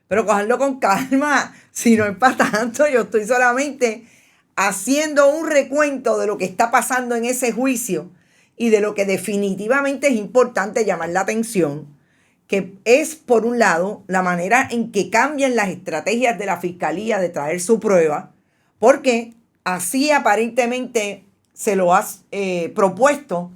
pero cojanlo con calma. Si no es para tanto, yo estoy solamente haciendo un recuento de lo que está pasando en ese juicio y de lo que definitivamente es importante llamar la atención, que es, por un lado, la manera en que cambian las estrategias de la fiscalía de traer su prueba, porque así aparentemente se lo has propuesto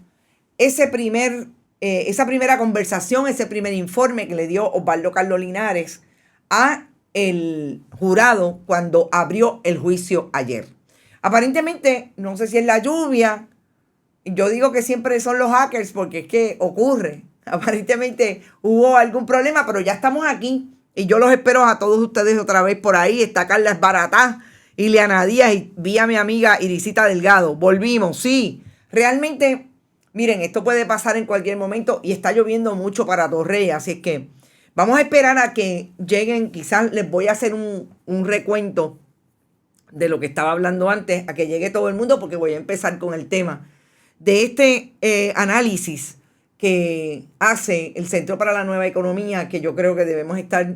esa primera conversación, ese primer informe que le dio Osvaldo Carlos Linares a el jurado cuando abrió el juicio ayer. Aparentemente, no sé si es la lluvia, yo digo que siempre son los hackers porque es que ocurre. Aparentemente hubo algún problema, pero ya estamos aquí y yo los espero a todos ustedes otra vez por ahí. Está Carla Esbaratá, Ileana Díaz y vi a mi amiga Irisita Delgado. Volvimos, sí. Realmente, miren, esto puede pasar en cualquier momento y está lloviendo mucho para Torrey, así es que vamos a esperar a que lleguen. Quizás les voy a hacer un recuento de lo que estaba hablando antes, a que llegue todo el mundo, porque voy a empezar con el tema de este análisis que hace el Centro para la Nueva Economía, que yo creo que debemos estar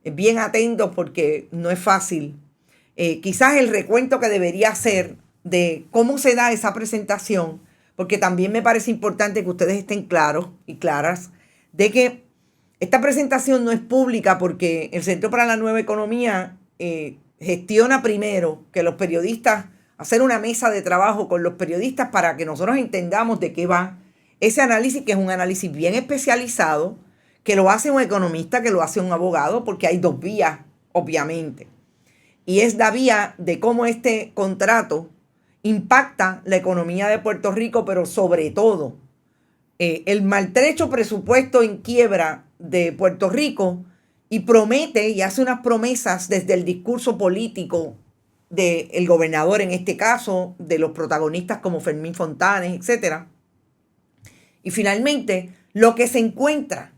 bien atentos porque no es fácil. Quizás el recuento que debería hacer de cómo se da esa presentación, porque también me parece importante que ustedes estén claros y claras de que esta presentación no es pública porque el Centro para la Nueva Economía gestiona primero que los periodistas, hacer una mesa de trabajo con los periodistas para que nosotros entendamos de qué va ese análisis, que es un análisis bien especializado, que lo hace un economista, que lo hace un abogado, porque hay dos vías, obviamente. Y es la vía de cómo este contrato impacta la economía de Puerto Rico, pero sobre todo el maltrecho presupuesto en quiebra de Puerto Rico, y promete y hace unas promesas desde el discurso político del gobernador, en este caso, de los protagonistas como Fermín Fontanes, etcétera. Y finalmente, lo que se encuentra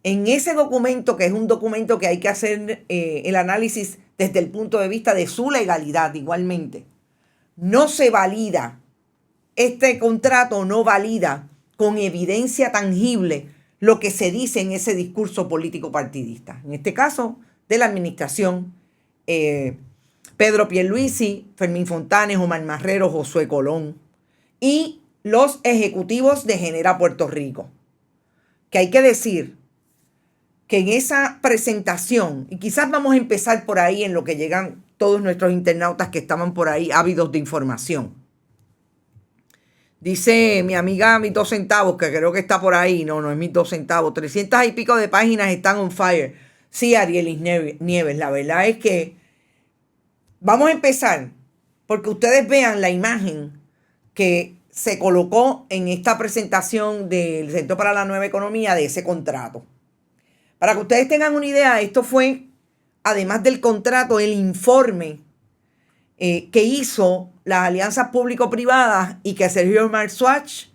en ese documento, que es un documento que hay que hacer el análisis desde el punto de vista de su legalidad igualmente, no se valida, este contrato no valida con evidencia tangible lo que se dice en ese discurso político partidista. En este caso, de la administración, Pedro Pierluisi, Fermín Fontanes, Omar Marrero, Josué Colón y los ejecutivos de Genera Puerto Rico. Que hay que decir que en esa presentación, y quizás vamos a empezar por ahí en lo que llegan todos nuestros internautas que estaban por ahí ávidos de información. Dice mi amiga mis 2 centavos, que creo que está por ahí. No es mis 2 centavos. 300 y pico de páginas están on fire. Sí, Arielis Nieves, la verdad es que vamos a empezar porque ustedes vean la imagen que se colocó en esta presentación del Centro para la Nueva Economía de ese contrato. Para que ustedes tengan una idea, esto fue, además del contrato, el informe que hizo las alianzas público-privadas y que Sergio Marswatch,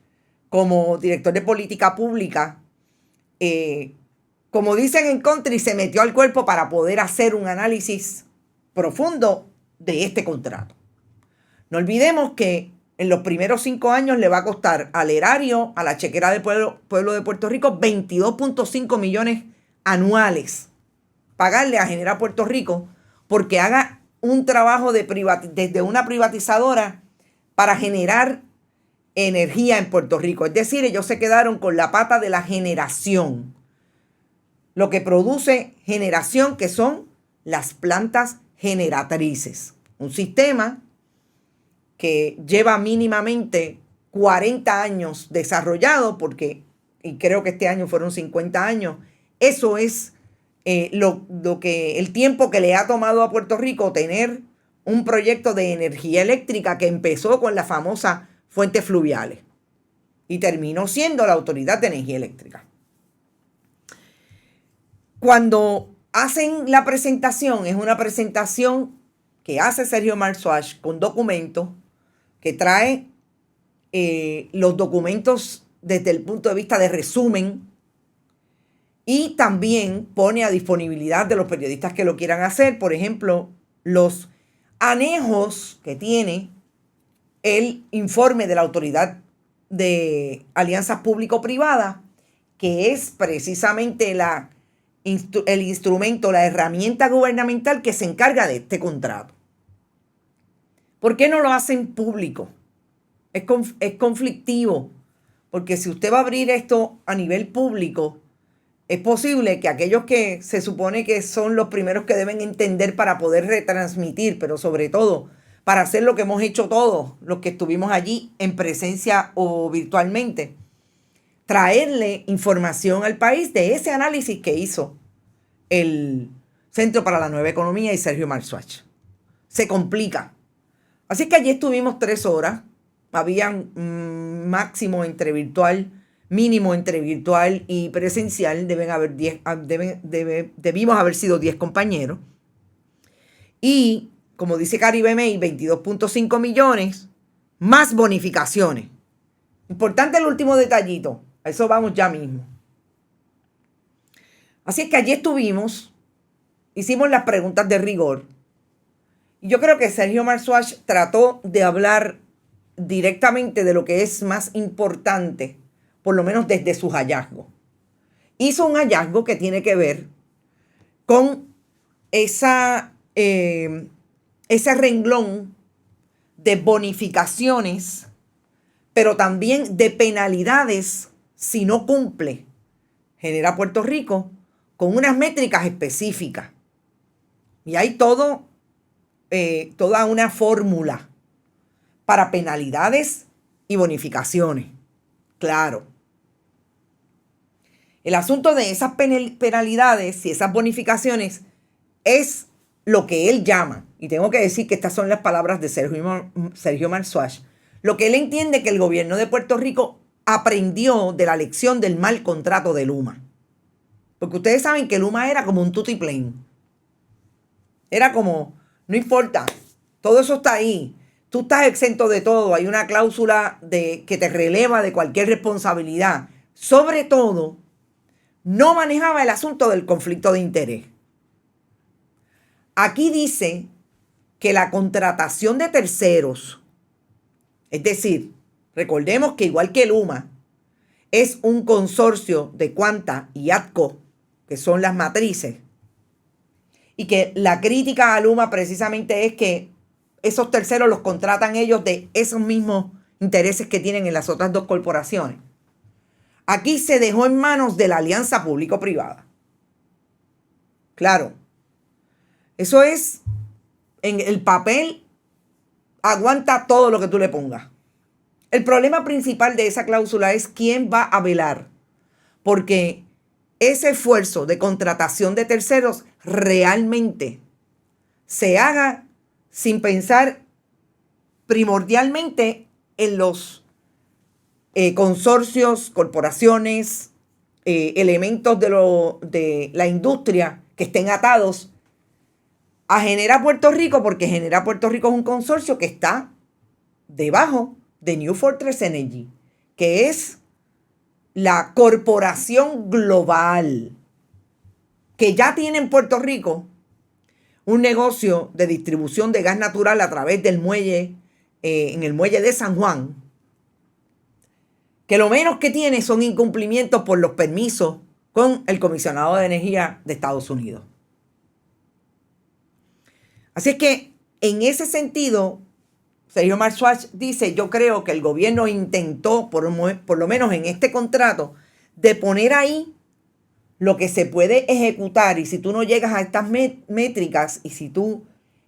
como director de política pública, como dicen en country, se metió al cuerpo para poder hacer un análisis profundo de este contrato. No olvidemos que en los primeros 5 años le va a costar al erario, a la chequera del pueblo de Puerto Rico, 22.5 millones anuales pagarle a Genera Puerto Rico porque haga un trabajo desde una privatizadora para generar energía en Puerto Rico. Es decir, ellos se quedaron con la pata de la generación. Lo que produce generación, que son las plantas generatrices. Un sistema que lleva mínimamente 40 años desarrollado, y creo que este año fueron 50 años. Eso es el tiempo que le ha tomado a Puerto Rico tener un proyecto de energía eléctrica que empezó con las famosas fuentes fluviales y terminó siendo la Autoridad de Energía Eléctrica. Cuando hacen la presentación, es una presentación que hace Sergio Marswatch con documentos, que trae los documentos desde el punto de vista de resumen, y también pone a disponibilidad de los periodistas que lo quieran hacer, por ejemplo, los anejos que tiene el informe de la Autoridad de Alianzas Público-Privadas, que es precisamente el instrumento, la herramienta gubernamental que se encarga de este contrato. ¿Por qué no lo hacen público? Es conflictivo, porque si usted va a abrir esto a nivel público, es posible que aquellos que se supone que son los primeros que deben entender para poder retransmitir, pero sobre todo para hacer lo que hemos hecho todos los que estuvimos allí en presencia o virtualmente, traerle información al país de ese análisis que hizo el Centro para la Nueva Economía y Sergio Marzuach. Se complica. Así que allí estuvimos 3 horas. Habían máximo entre virtual, mínimo entre virtual y presencial. Debimos haber sido 10 compañeros. Y, como dice Caribe May, 22.5 millones más bonificaciones. Importante el último detallito. A eso vamos ya mismo. Así es que allí estuvimos, hicimos las preguntas de rigor. Y yo creo que Sergio Marzuach trató de hablar directamente de lo que es más importante, por lo menos desde sus hallazgos. Hizo un hallazgo que tiene que ver con ese renglón de bonificaciones, pero también de penalidades si no cumple. Genera Puerto Rico con unas métricas específicas. Y hay toda una fórmula para penalidades y bonificaciones. Claro. El asunto de esas penalidades y esas bonificaciones es lo que él llama, y tengo que decir que estas son las palabras de Sergio Marzuach, lo que él entiende que el gobierno de Puerto Rico aprendió de la lección del mal contrato de Luma. Porque ustedes saben que Luma era como un tutiplén. Era como, no importa, todo eso está ahí. Tú estás exento de todo. Hay una cláusula que te releva de cualquier responsabilidad. Sobre todo, no manejaba el asunto del conflicto de interés. Aquí dice que la contratación de terceros, es decir, recordemos que igual que Luma, es un consorcio de Quanta y ATCO, que son las matrices, y que la crítica a Luma precisamente es que esos terceros los contratan ellos de esos mismos intereses que tienen en las otras 2 corporaciones. Aquí se dejó en manos de la alianza público-privada. Claro, eso es, en el papel, aguanta todo lo que tú le pongas. El problema principal de esa cláusula es quién va a velar, porque ese esfuerzo de contratación de terceros realmente se haga sin pensar primordialmente en los consorcios, corporaciones, elementos de la industria que estén atados a Genera Puerto Rico, porque Genera Puerto Rico es un consorcio que está debajo de New Fortress Energy, que es la corporación global que ya tiene en Puerto Rico un negocio de distribución de gas natural a través del muelle, en el muelle de San Juan, que lo menos que tiene son incumplimientos por los permisos con el comisionado de energía de Estados Unidos. Así es que en ese sentido, Sergio Marzuach dice, yo creo que el gobierno intentó, por lo menos en este contrato, de poner ahí lo que se puede ejecutar. Y si tú no llegas a estas métricas y si tú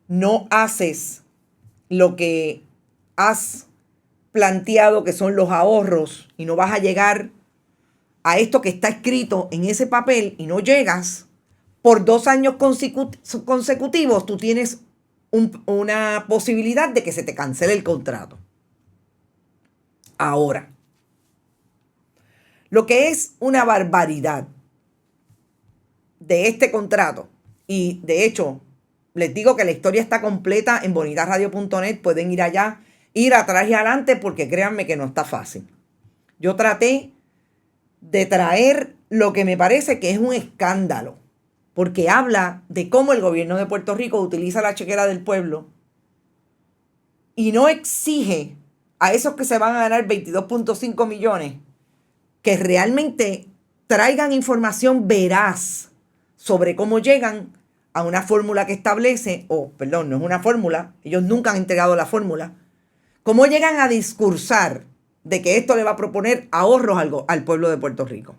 no haces lo que has planteado que son los ahorros y no vas a llegar a esto que está escrito en ese papel y no llegas, por 2 años consecutivos tú tienes una posibilidad de que se te cancele el contrato. Ahora, lo que es una barbaridad de este contrato, y de hecho les digo que la historia está completa en bonitasradio.net, pueden ir allá, ir atrás y adelante, porque créanme que no está fácil. Yo traté de traer lo que me parece que es un escándalo, porque habla de cómo el gobierno de Puerto Rico utiliza la chequera del pueblo y no exige a esos que se van a ganar 22.5 millones que realmente traigan información veraz sobre cómo llegan a una fórmula que establece, perdón, no es una fórmula, ellos nunca han entregado la fórmula, cómo llegan a discursar de que esto le va a proponer ahorros al pueblo de Puerto Rico.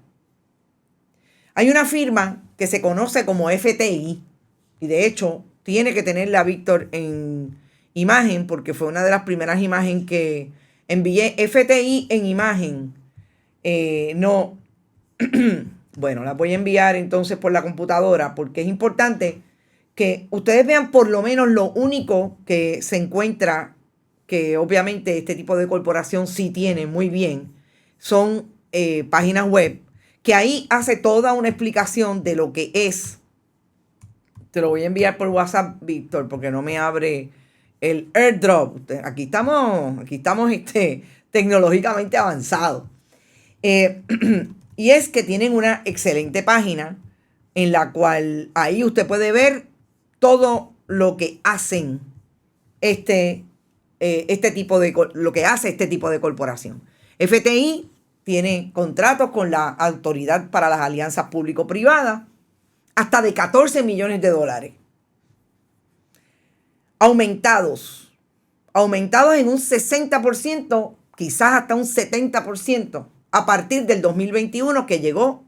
Hay una firma que se conoce como FTI, y de hecho tiene que tenerla Víctor en imagen, porque fue una de las primeras imágenes que envié. FTI en imagen. No, bueno, la voy a enviar entonces por la computadora, porque es importante que ustedes vean por lo menos lo único que se encuentra, que obviamente este tipo de corporación sí tiene muy bien, son páginas web, que ahí hace toda una explicación de lo que es. Te lo voy a enviar por WhatsApp, Víctor, porque no me abre el airdrop. Aquí estamos tecnológicamente avanzados. Y es que tienen una excelente página en la cual ahí usted puede ver todo lo que hacen lo que hace este tipo de corporación. FTI tiene contratos con la Autoridad para las Alianzas Público-Privadas hasta de 14 millones de dólares. Aumentados en un 60%, quizás hasta un 70%, a partir del 2021 que llegó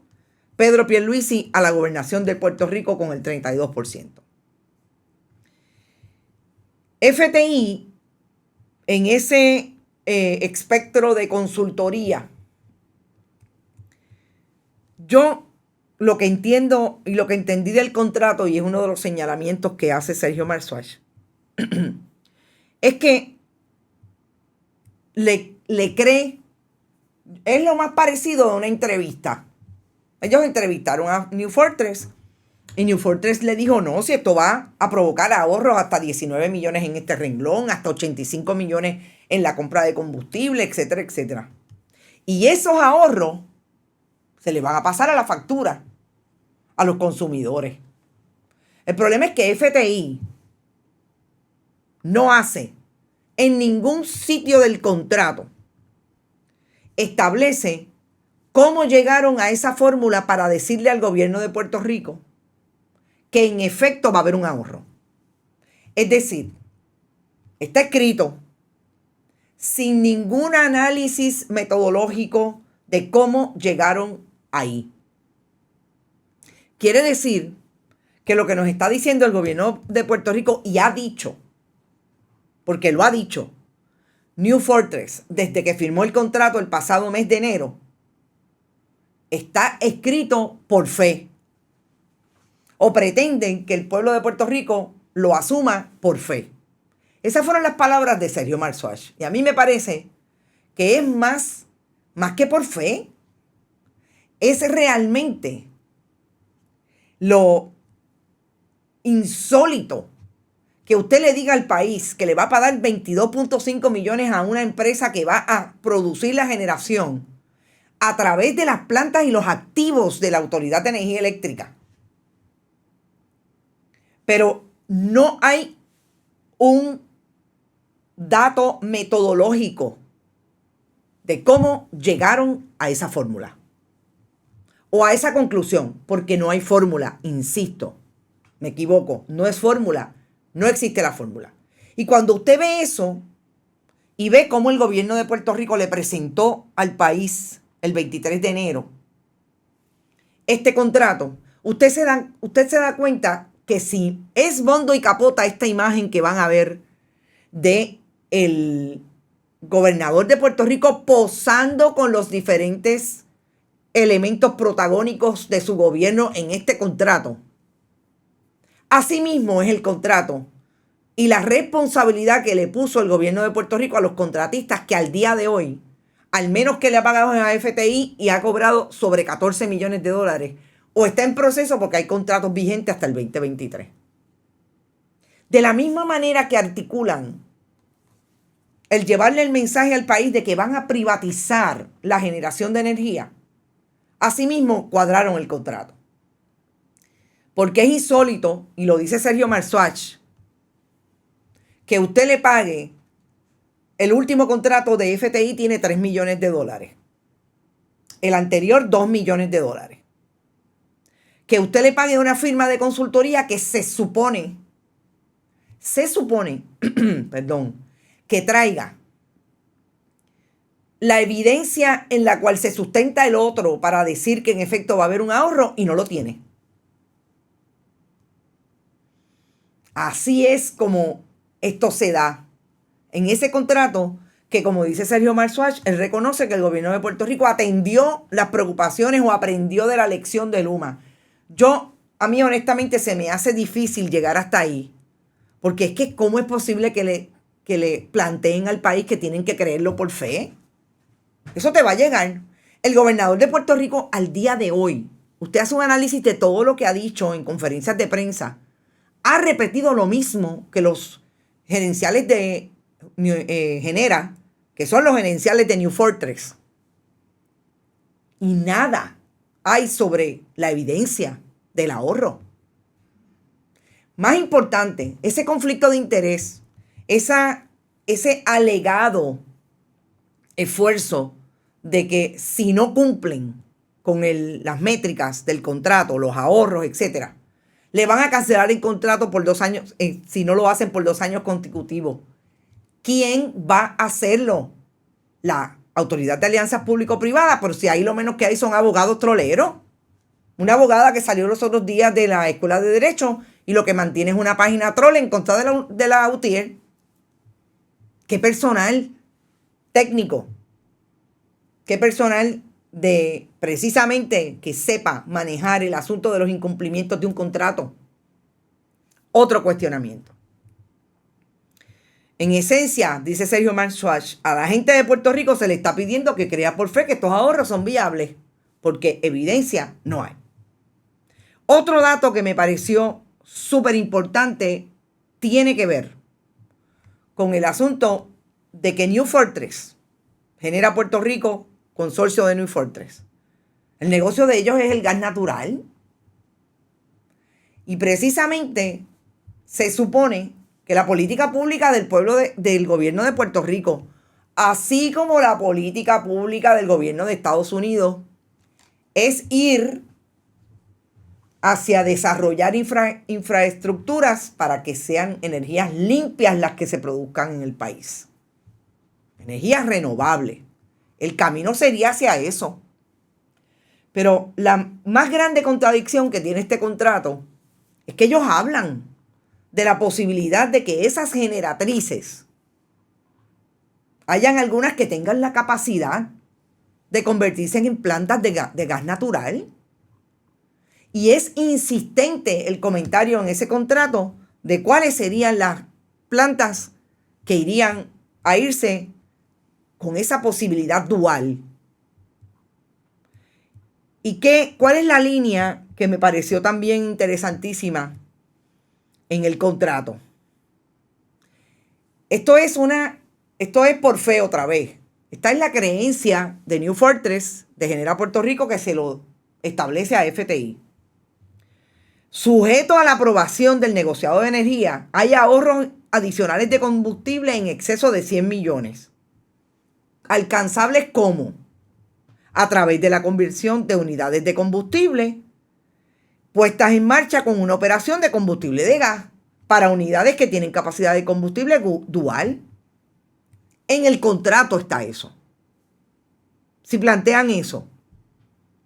Pedro Pierluisi a la gobernación de Puerto Rico con el 32%. FTI, en ese espectro de consultoría, yo lo que entiendo y lo que entendí del contrato, y es uno de los señalamientos que hace Sergio Marzuach, es que le cree, es lo más parecido a una entrevista. Ellos entrevistaron a New Fortress y New Fortress le dijo, no, si esto va a provocar ahorros hasta 19 millones en este renglón, hasta 85 millones en la compra de combustible, etcétera, etcétera. Y esos ahorros se le van a pasar a la factura a los consumidores. El problema es que FTI no hace en ningún sitio del contrato, establece cómo llegaron a esa fórmula para decirle al gobierno de Puerto Rico que en efecto va a haber un ahorro. Es decir, está escrito sin ningún análisis metodológico de cómo llegaron ahí. Quiere decir que lo que nos está diciendo el gobierno de Puerto Rico, y ha dicho, porque lo ha dicho, New Fortress, desde que firmó el contrato el pasado mes de enero, está escrito por fe. O pretenden que el pueblo de Puerto Rico lo asuma por fe. Esas fueron las palabras de Sergio Marzuach. Y a mí me parece que es más que por fe. Es realmente lo insólito que usted le diga al país que le va a pagar 22.5 millones a una empresa que va a producir la generación a través de las plantas y los activos de la Autoridad de Energía Eléctrica. Pero no hay un dato metodológico de cómo llegaron a esa fórmula o a esa conclusión, porque no hay fórmula, insisto, me equivoco, no es fórmula, no existe la fórmula. Y cuando usted ve eso y ve cómo el gobierno de Puerto Rico le presentó al país el 23 de enero este contrato, usted se da cuenta que si es bondo y capota esta imagen que van a ver de el gobernador de Puerto Rico posando con los diferentes elementos protagónicos de su gobierno en este contrato. Asimismo es el contrato y la responsabilidad que le puso el gobierno de Puerto Rico a los contratistas que al día de hoy, al menos que le ha pagado a FTI y ha cobrado sobre 14 millones de dólares, o está en proceso porque hay contratos vigentes hasta el 2023. De la misma manera que articulan el llevarle el mensaje al país de que van a privatizar la generación de energía, asimismo cuadraron el contrato. Porque es insólito, y lo dice Sergio Marzuach, que usted le pague, el último contrato de FTI tiene 3 millones de dólares. El anterior, 2 millones de dólares. que usted le pague a una firma de consultoría que se supone, perdón, que traiga la evidencia en la cual se sustenta el otro para decir que en efecto va a haber un ahorro y no lo tiene. Así es como esto se da en ese contrato que, como dice Sergio Marswatch, él reconoce que el gobierno de Puerto Rico atendió las preocupaciones o aprendió de la lección de Luma. A mí honestamente se me hace difícil llegar hasta ahí, porque es que ¿cómo es posible que le planteen al país que tienen que creerlo por fe? Eso te va a llegar. El gobernador de Puerto Rico al día de hoy, usted hace un análisis de todo lo que ha dicho en conferencias de prensa, ha repetido lo mismo que los gerenciales de Genera, que son los gerenciales de New Fortress. Y nada hay sobre la evidencia del ahorro. Más importante, ese conflicto de interés, ese alegado esfuerzo de que si no cumplen con las métricas del contrato, los ahorros, etcétera, le van a cancelar el contrato por 2 años, si no lo hacen por 2 años consecutivos. ¿Quién va a hacerlo? La Autoridad de Alianzas Público-Privadas, pero si ahí lo menos que hay son abogados troleros. Una abogada que salió los otros días de la Escuela de Derecho y lo que mantiene es una página troll en contra de la UTIER. ¿Qué personal técnico? ¿Qué personal de precisamente que sepa manejar el asunto de los incumplimientos de un contrato? Otro cuestionamiento. En esencia, dice Sergio Marswatch, a la gente de Puerto Rico se le está pidiendo que crea por fe que estos ahorros son viables, porque evidencia no hay. Otro dato que me pareció súper importante tiene que ver con el asunto de que New Fortress, Genera Puerto Rico, consorcio de New Fortress, el negocio de ellos es el gas natural. Y precisamente se supone que la política pública del gobierno de Puerto Rico, así como la política pública del gobierno de Estados Unidos, es ir hacia desarrollar infraestructuras para que sean energías limpias las que se produzcan en el país. Energías renovables. El camino sería hacia eso. Pero la más grande contradicción que tiene este contrato es que ellos hablan de la posibilidad de que esas generatrices, hayan algunas que tengan la capacidad de convertirse en plantas de gas natural. Y es insistente el comentario en ese contrato de cuáles serían las plantas que irían a irse con esa posibilidad dual. ¿Y cuál es la línea que me pareció también interesantísima en el contrato? Esto es por fe otra vez. Esta es la creencia de New Fortress, de Genera Puerto Rico, que se lo establece a FTI. Sujeto a la aprobación del negociado de energía, hay ahorros adicionales de combustible en exceso de 100 millones. ¿Alcanzables cómo? A través de la conversión de unidades de combustible puestas en marcha con una operación de combustible de gas para unidades que tienen capacidad de combustible dual. En el contrato está eso. Si plantean eso,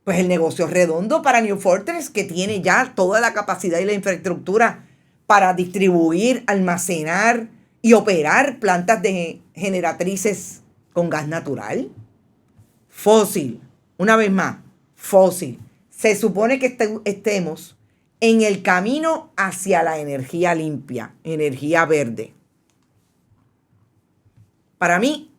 pues el negocio es redondo para New Fortress, que tiene ya toda la capacidad y la infraestructura para distribuir, almacenar y operar plantas de generatrices con gas natural. Fósil, una vez más, fósil. Se supone que estemos en el camino hacia la energía limpia, energía verde. Para mí,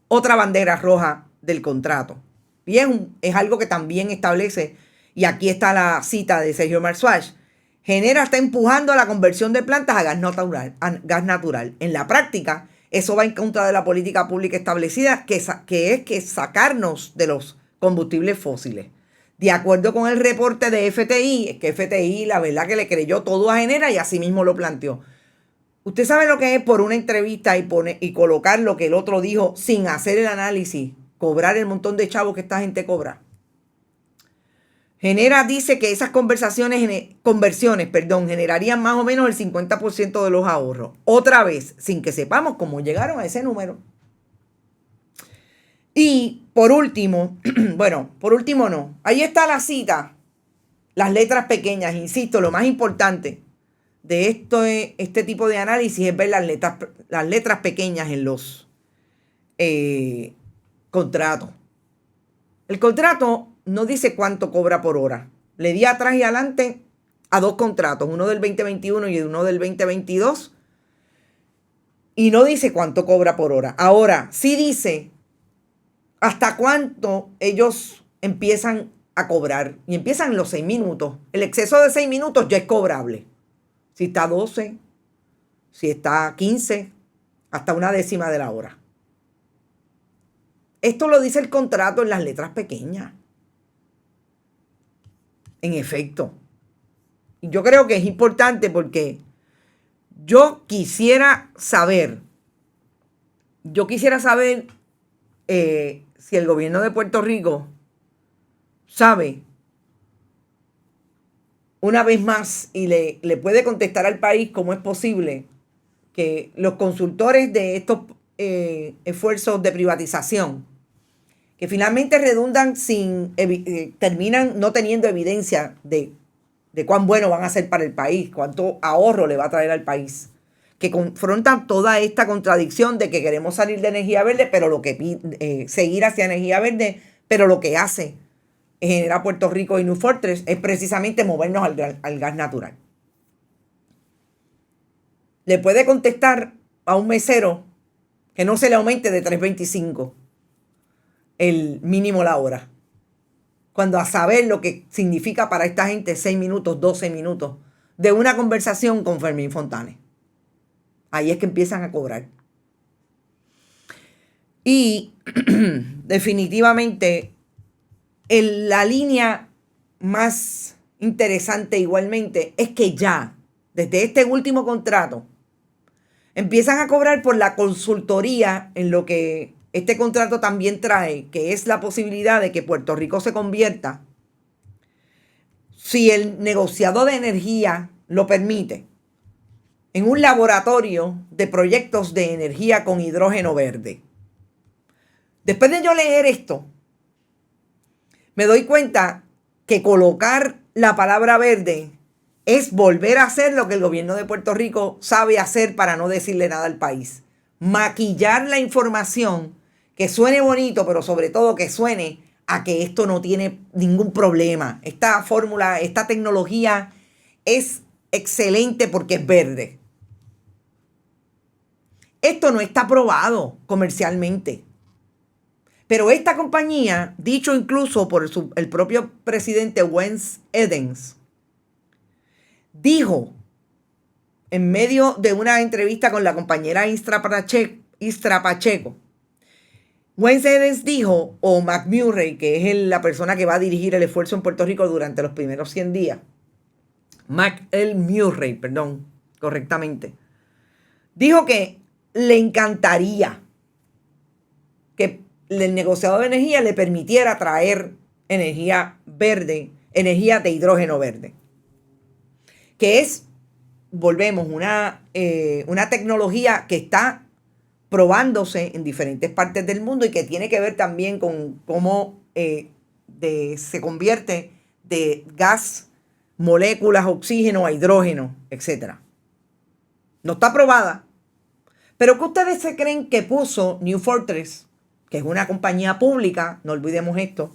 otra bandera roja del contrato. Y es algo que también establece, y aquí está la cita de Sergio Marswatch, Genera está empujando a la conversión de plantas a gas natural. En la práctica, eso va en contra de la política pública establecida, que es sacarnos de los combustibles fósiles. De acuerdo con el reporte de FTI, es que FTI la verdad que le creyó todo a Genera y así mismo lo planteó. Usted sabe lo que es por una entrevista y colocar lo que el otro dijo sin hacer el análisis, cobrar el montón de chavos que esta gente cobra. dice que esas conversiones, generarían más o menos el 50% de los ahorros. Otra vez, sin que sepamos cómo llegaron a ese número. Y por último, por último no. Ahí está la cita, las letras pequeñas. Insisto, lo más importante de este tipo de análisis es ver las letras pequeñas en los contratos. El contrato no dice cuánto cobra por hora. Le di atrás y adelante a 2 contratos, uno del 2021 y uno del 2022, y no dice cuánto cobra por hora. Ahora, sí dice hasta cuánto ellos empiezan a cobrar, y empiezan los 6 minutos. El exceso de 6 minutos ya es cobrable. Si está 12, si está 15, hasta una décima de la hora. Esto lo dice el contrato en las letras pequeñas. En efecto. Y yo creo que es importante porque yo quisiera saber si el gobierno de Puerto Rico sabe una vez más y le puede contestar al país cómo es posible que los consultores de estos esfuerzos de privatización, que finalmente redundan terminan no teniendo evidencia de cuán bueno van a ser para el país, cuánto ahorro le va a traer al país, que confrontan toda esta contradicción de que queremos salir de energía verde, pero seguir hacia energía verde, pero lo que hace genera Puerto Rico y New Fortress es precisamente movernos al gas natural. Le puede contestar a un mesero que no se le aumente de $3.25 el mínimo la hora, cuando a saber lo que significa para esta gente 6 minutos, 12 minutos de una conversación con Fermín Fontanes. Ahí es que empiezan a cobrar. Y definitivamente la línea más interesante igualmente es que ya desde este último contrato empiezan a cobrar por la consultoría en lo que este contrato también trae, que es la posibilidad de que Puerto Rico se convierta, si el negociado de energía lo permite, en un laboratorio de proyectos de energía con hidrógeno verde. Después de yo leer esto, me doy cuenta que colocar la palabra verde es volver a hacer lo que el gobierno de Puerto Rico sabe hacer para no decirle nada al país. Maquillar la información, que suene bonito, pero sobre todo que suene a que esto no tiene ningún problema. Esta fórmula, esta tecnología es excelente porque es verde. Esto no está aprobado comercialmente. Pero esta compañía, dicho incluso por el propio presidente Wes Edens, dijo en medio de una entrevista con la compañera Istra Pacheco, Wes Edens dijo, o McMurray, que es la persona que va a dirigir el esfuerzo en Puerto Rico durante los primeros 100 días, Murray, correctamente, dijo que le encantaría que el negociador de energía le permitiera traer energía verde, energía de hidrógeno verde, que es, volvemos, una tecnología que está probándose en diferentes partes del mundo y que tiene que ver también con cómo se convierte de gas, moléculas, oxígeno a hidrógeno, etc. No está aprobada. Pero ¿qué ustedes se creen que puso New Fortress, que es una compañía pública, no olvidemos esto,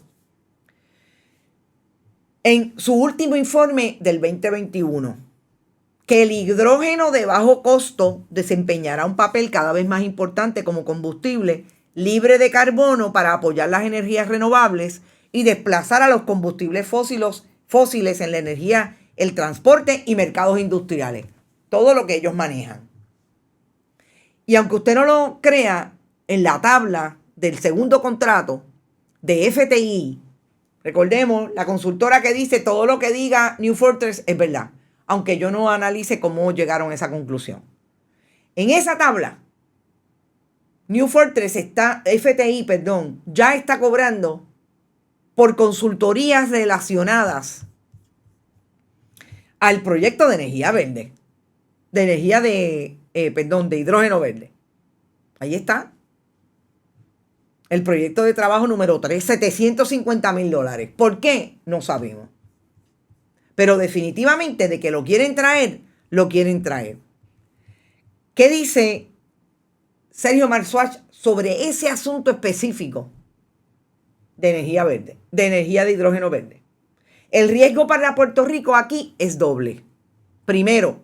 en su último informe del 2021? Que el hidrógeno de bajo costo desempeñará un papel cada vez más importante como combustible libre de carbono para apoyar las energías renovables y desplazar a los combustibles fósiles en la energía, el transporte y mercados industriales. Todo lo que ellos manejan. Y aunque usted no lo crea, en la tabla del segundo contrato de FTI, recordemos, la consultora que dice todo lo que diga New Fortress es verdad, aunque yo no analice cómo llegaron a esa conclusión. En esa tabla, FTI, ya está cobrando por consultorías relacionadas al proyecto de energía verde, de energía de hidrógeno verde. Ahí está. El proyecto de trabajo número 3, $750,000. ¿Por qué? No sabemos. Pero definitivamente de que lo quieren traer, lo quieren traer. ¿Qué dice Sergio Marzuach sobre ese asunto específico de energía verde, de energía de hidrógeno verde? El riesgo para Puerto Rico aquí es doble. Primero,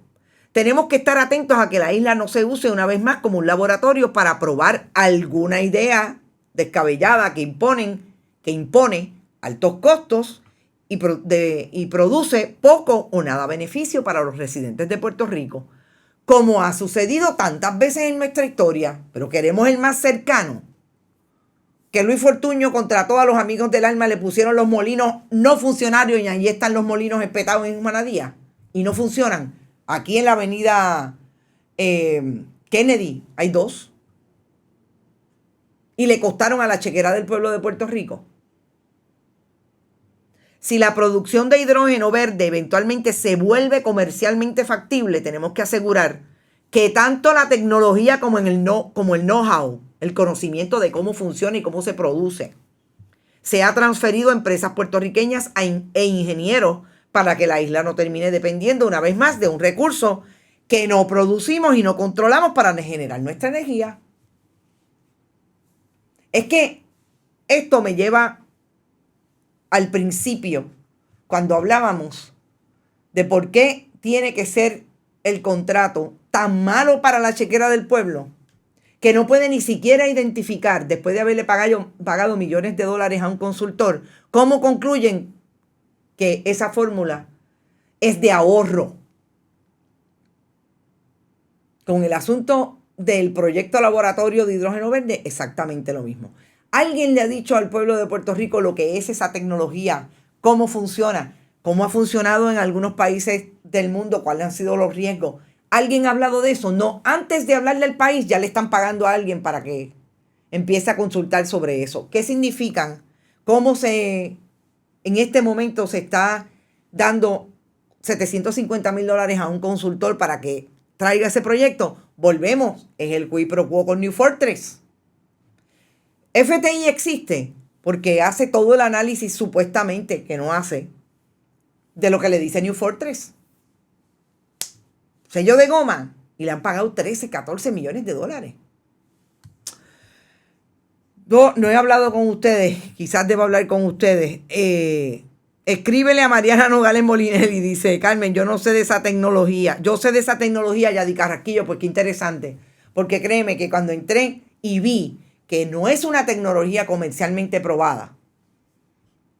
tenemos que estar atentos a que la isla no se use una vez más como un laboratorio para probar alguna idea descabellada que impone altos costos y produce poco o nada beneficio para los residentes de Puerto Rico, como ha sucedido tantas veces en nuestra historia. Pero queremos el más cercano, que Luis Fortuño contrató a los amigos del alma, le pusieron los molinos no funcionarios y ahí están los molinos espetados en Humanadía y no funcionan. Aquí en la avenida Kennedy hay 2 y le costaron a la chequera del pueblo de Puerto Rico. Si la producción de hidrógeno verde eventualmente se vuelve comercialmente factible, tenemos que asegurar que tanto la tecnología como el know-how, el conocimiento de cómo funciona y cómo se produce, se ha transferido a empresas puertorriqueñas e ingenieros para que la isla no termine dependiendo una vez más de un recurso que no producimos y no controlamos para generar nuestra energía. Es que esto me lleva al principio, cuando hablábamos de por qué tiene que ser el contrato tan malo para la chequera del pueblo, que no puede ni siquiera identificar, después de haberle pagado millones de dólares a un consultor, cómo concluyen que esa fórmula es de ahorro. Con el asunto del proyecto laboratorio de hidrógeno verde, exactamente lo mismo. ¿Alguien le ha dicho al pueblo de Puerto Rico lo que es esa tecnología? ¿Cómo funciona? ¿Cómo ha funcionado en algunos países del mundo? ¿Cuáles han sido los riesgos? ¿Alguien ha hablado de eso? No, antes de hablarle al país ya le están pagando a alguien para que empiece a consultar sobre eso. ¿Qué significan? ¿Cómo en este momento se está dando $750,000 a un consultor para que traiga ese proyecto? Volvemos, es el quid pro quo con New Fortress. FTI existe porque hace todo el análisis supuestamente que no hace de lo que le dice New Fortress. Sello de goma y le han pagado 13, 14 millones de dólares. Yo no he hablado con ustedes, quizás debo hablar con ustedes. Escríbele a Mariana Nogales Molinelli y dice: Carmen, yo no sé de esa tecnología. Yo sé de esa tecnología, Yadi Carrasquillo, pues qué interesante. Porque créeme que cuando entré y vi que no es una tecnología comercialmente probada,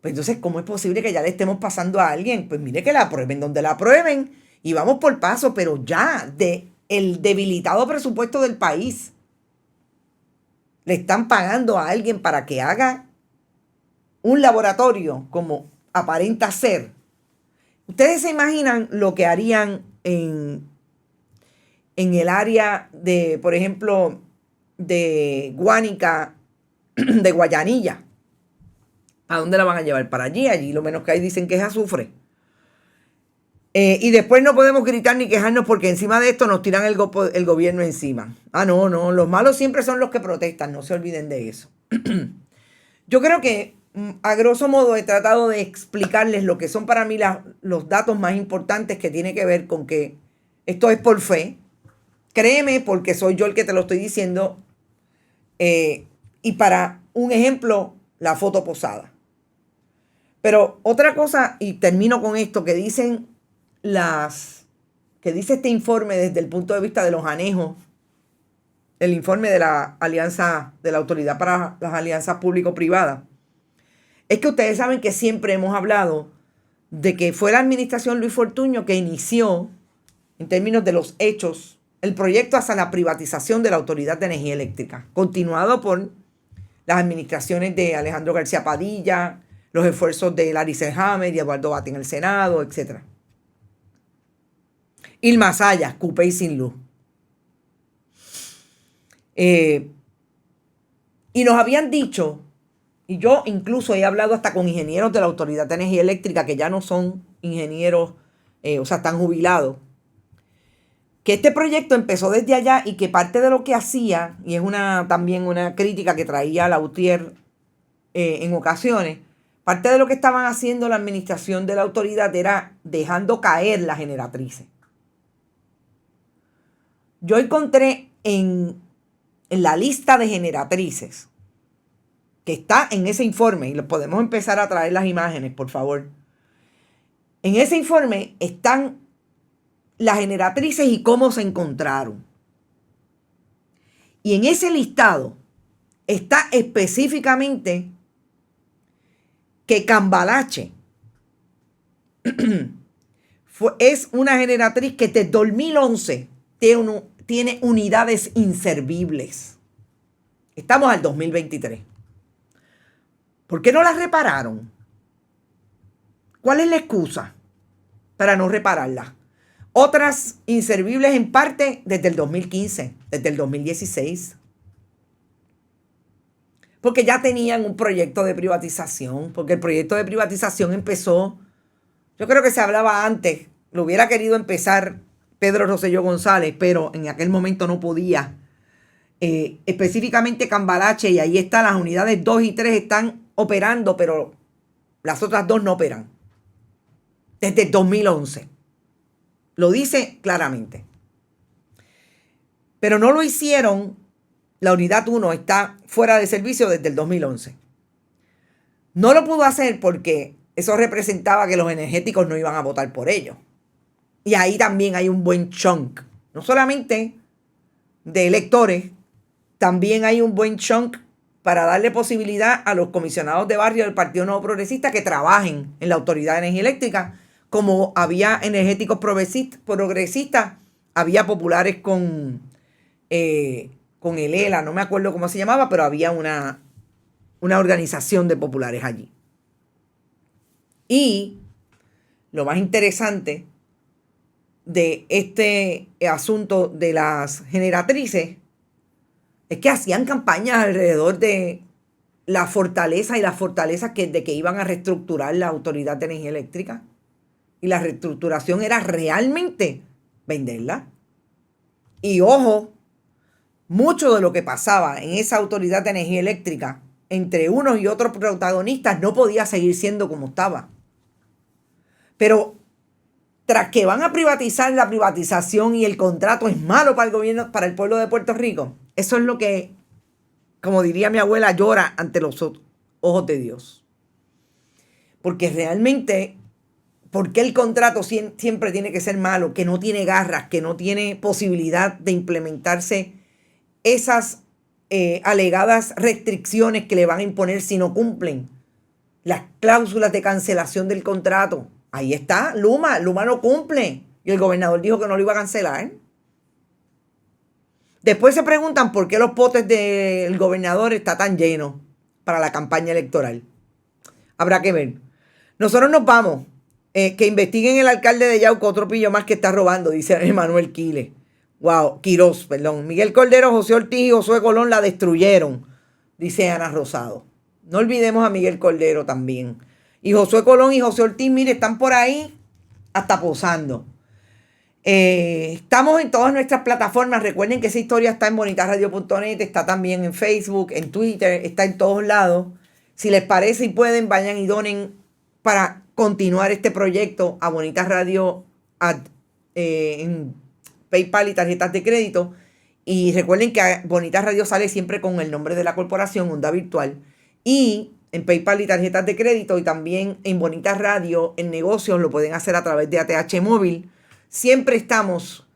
pues entonces, ¿cómo es posible que ya le estemos pasando a alguien? Pues mire que la prueben donde la prueben y vamos por paso, pero ya de el debilitado presupuesto del país, le están pagando a alguien para que haga un laboratorio como aparenta ser. ¿Ustedes se imaginan lo que harían en el área de, por ejemplo, de Guánica, de Guayanilla? ¿A dónde la van a llevar? Para allí. Allí lo menos que hay dicen que es azufre. Y después no podemos gritar ni quejarnos porque encima de esto nos tiran el gobierno encima. Ah, no, los malos siempre son los que protestan, no se olviden de eso. Yo creo que a grosso modo he tratado de explicarles lo que son para mí los datos más importantes, que tiene que ver con que esto es por fe. Créeme, porque soy yo el que te lo estoy diciendo. Y para un ejemplo, la foto posada. Pero otra cosa, y termino con esto, que dice este informe desde el punto de vista de los anejos, el informe de la Alianza, de la Autoridad para las Alianzas Público-Privadas, es que ustedes saben que siempre hemos hablado de que fue la administración Luis Fortuño que inició, en términos de los hechos, el proyecto hacia la privatización de la Autoridad de Energía Eléctrica, continuado por las administraciones de Alejandro García Padilla, los esfuerzos de Larry Selhammer y Eduardo Batti en el Senado, etc. Irma Sayas, Cupey sin luz. Y nos habían dicho, y yo incluso he hablado hasta con ingenieros de la Autoridad de Energía Eléctrica que ya no son ingenieros, o sea, están jubilados, que este proyecto empezó desde allá y que parte de lo que hacía, y es también una crítica que traía Lautier en ocasiones, parte de lo que estaban haciendo la administración de la autoridad era dejando caer las generatrices. Yo encontré en la lista de generatrices que está en ese informe, y lo podemos empezar a traer las imágenes, por favor. En ese informe están las generatrices y cómo se encontraron. Y en ese listado está específicamente que Cambalache es una generatriz que desde 2011 tiene unidades inservibles. Estamos al 2023. ¿Por qué no las repararon? ¿Cuál es la excusa para no repararlas? Otras inservibles en parte desde el 2015, desde el 2016. Porque ya tenían un proyecto de privatización, porque el proyecto de privatización empezó, yo creo que se hablaba antes, lo hubiera querido empezar Pedro Rosselló González, pero en aquel momento no podía. Específicamente Cambalache, y ahí están las unidades 2 y 3 están operando, pero las otras 2 no operan. Desde el 2011. Lo dice claramente. Pero no lo hicieron. La unidad 1 está fuera de servicio desde el 2011. No lo pudo hacer porque eso representaba que los energéticos no iban a votar por ello. Y ahí también hay un buen chunk. No solamente de electores, también hay un buen chunk para darle posibilidad a los comisionados de barrio del Partido Nuevo Progresista que trabajen en la Autoridad de Energía Eléctrica. Como había energéticos progresistas, había populares con el ELA, no me acuerdo cómo se llamaba, pero había una organización de populares allí. Y lo más interesante de este asunto de las generatrices es que hacían campañas alrededor de la fortaleza y las fortalezas de que iban a reestructurar la Autoridad de Energía Eléctrica. Y la reestructuración era realmente venderla. Y ojo, mucho de lo que pasaba en esa Autoridad de Energía Eléctrica, entre unos y otros protagonistas, no podía seguir siendo como estaba. Pero tras que van a privatizar, la privatización y el contrato es malo para el gobierno, para el pueblo de Puerto Rico, eso es lo que, como diría mi abuela, llora ante los ojos de Dios. Porque realmente, ¿por qué el contrato siempre tiene que ser malo? Que no tiene garras, que no tiene posibilidad de implementarse esas alegadas restricciones que le van a imponer si no cumplen las cláusulas de cancelación del contrato. Ahí está, Luma no cumple. Y el gobernador dijo que no lo iba a cancelar. Después se preguntan por qué los potes del gobernador están tan llenos para la campaña electoral. Habrá que ver. Nosotros nos vamos. Que investiguen el alcalde de Yauco, otro pillo más que está robando, dice Emanuel Quiroz, perdón. Miguel Cordero, José Ortiz y Josué Colón la destruyeron, dice Ana Rosado. No olvidemos a Miguel Cordero también. Y Josué Colón y José Ortiz, mire, están por ahí hasta posando. Estamos en todas nuestras plataformas. Recuerden que esa historia está en bonitasradio.net, está también en Facebook, en Twitter, está en todos lados. Si les parece y pueden, vayan y donen para continuar este proyecto a Bonitas Radio en PayPal y tarjetas de crédito. Y recuerden que Bonitas Radio sale siempre con el nombre de la corporación, Onda Virtual. Y en PayPal y tarjetas de crédito, y también en Bonitas Radio, en negocios, lo pueden hacer a través de ATH Móvil. Siempre estamos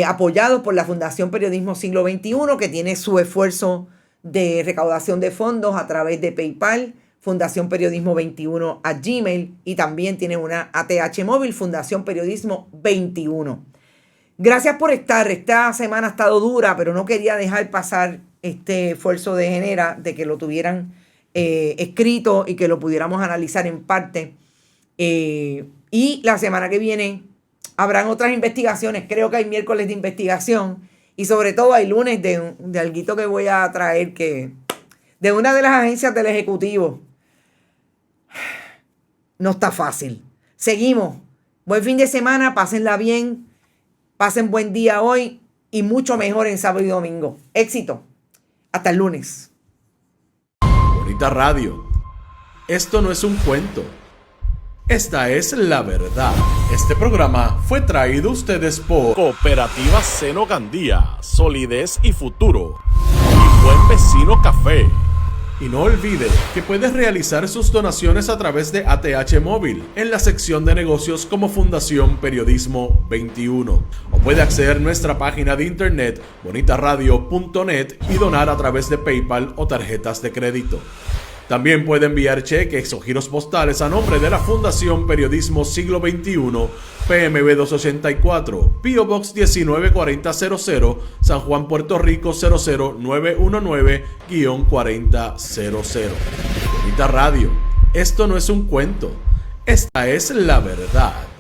apoyados por la Fundación Periodismo Siglo XXI, que tiene su esfuerzo de recaudación de fondos a través de PayPal, Fundación Periodismo 21 a Gmail, y también tiene una ATH Móvil, Fundación Periodismo 21. Gracias por estar. Esta semana ha estado dura, pero no quería dejar pasar este esfuerzo de Genera, de que lo tuvieran escrito y que lo pudiéramos analizar en parte. Y la semana que viene habrán otras investigaciones. Creo que hay miércoles de investigación y sobre todo hay lunes de alguito que voy a traer, que de una de las agencias del Ejecutivo. No está fácil. Seguimos. Buen fin de semana, pásenla bien, pasen buen día hoy y mucho mejor en sábado y domingo. Éxito. Hasta el lunes. Bonita Radio. Esto no es un cuento. Esta es la verdad. Este programa fue traído a ustedes por Cooperativa Seno Gandía, Solidez y Futuro. Y Buen Vecino Café. Y no olvide que puedes realizar sus donaciones a través de ATH Móvil en la sección de negocios como Fundación Periodismo 21. O puede acceder a nuestra página de internet bonitaradio.net y donar a través de PayPal o tarjetas de crédito. También puede enviar cheques o giros postales a nombre de la Fundación Periodismo Siglo XXI, PMB 284, P.O. Box 194000, San Juan, Puerto Rico 00919-4000. Bonita Radio, esto no es un cuento, esta es la verdad.